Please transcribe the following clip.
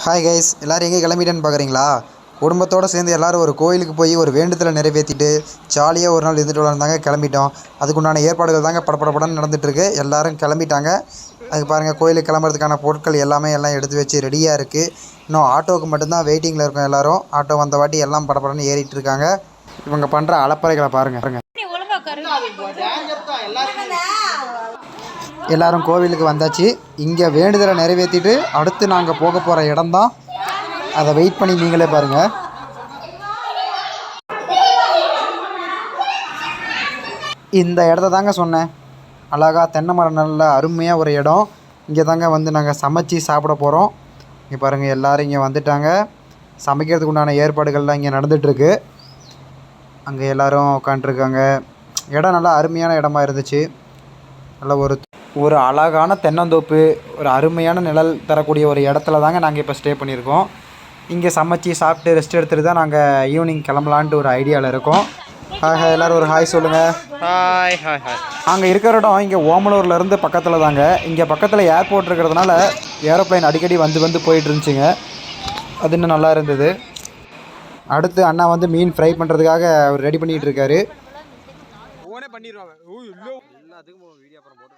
Hi guys, எல்லோரும் எங்கே கிளம்பிட்டேன்னு பார்க்குறீங்களா? குடும்பத்தோடு சேர்ந்து எல்லோரும் ஒரு கோயிலுக்கு போய் ஒரு வேண்டுதலை நிறைவேற்றிட்டு ஜாலியாக ஒரு நாள் இருந்துட்டு வந்தாங்க. கிளம்பிட்டோம். அதுக்குண்டான ஏற்பாடுகள் தாங்க படப்படப்படன்னு நடந்துகிட்ருக்கு. எல்லோரும் கிளம்பிட்டாங்க. அதுக்கு பாருங்கள், கோயிலுக்கு கிளம்புறதுக்கான பொருட்கள் எல்லாம் எடுத்து வச்சு ரெடியாக இருக்குது. இன்னும் ஆட்டோவுக்கு மட்டும்தான் வெயிட்டிங்கில் இருக்கோம். எல்லோரும் ஆட்டோ வந்த வாட்டி எல்லாம் படப்படன்னு ஏறிட்டு இருக்காங்க. இவங்க பண்ணுற அலப்பறைகளை பாருங்கள். எல்லோரும் கோவிலுக்கு வந்தாச்சு. இங்கே வேண்டுதலை நிறைவேற்றிட்டு அடுத்து நாங்கள் போக போகிற இடம்தான். அதை வெயிட் பண்ணி நீங்களே பாருங்கள். இந்த இடத்த தாங்க சொன்னேன். அழகாக தென்னை மரம், நல்ல அருமையாக ஒரு இடம். இங்கே தாங்க வந்து நாங்கள் சமைச்சி சாப்பிட போகிறோம். இங்கே பாருங்கள், எல்லோரும் இங்கே வந்துட்டாங்க. சமைக்கிறதுக்கு உண்டான ஏற்பாடுகள்லாம் இங்கே நடந்துகிட்ருக்கு. அங்கே எல்லோரும் உட்காண்ட்ருக்காங்க. இடம் நல்லா அருமையான இடமா இருந்துச்சு. நல்ல ஒரு அழகான தென்னந்தோப்பு, ஒரு அருமையான நிழல் தரக்கூடிய ஒரு இடத்துல தாங்க நாங்கள் இப்போ ஸ்டே பண்ணியிருக்கோம். இங்கே சமைச்சி சாப்பிட்டு ரெஸ்ட் எடுத்துகிட்டு தான் நாங்கள் ஈவினிங் கிளம்பலான்ட்டு ஒரு ஐடியாவில் இருக்கோம். ஹாய் ஹாய், எல்லோரும் ஒரு ஹாய் சொல்லுங்கள். Hi hi hi. நாங்கள் இருக்கிற இடம் இங்கே ஓமலூர்லேருந்து பக்கத்தில் தாங்க. இங்கே பக்கத்தில் ஏர்போர்ட் இருக்கிறதுனால ஏரோப்ளைன் அடிக்கடி வந்து போயிட்டு இருந்துச்சுங்க. அது இன்னும் நல்லா இருந்தது. அடுத்து அண்ணா வந்து மீன் ஃப்ரை பண்ணுறதுக்காக அவர் ரெடி பண்ணிகிட்டு இருக்காரு. பண்ணிடுவாங்க. எல்லாத்துக்கும் வீடியோ அப்புறம் போட்டு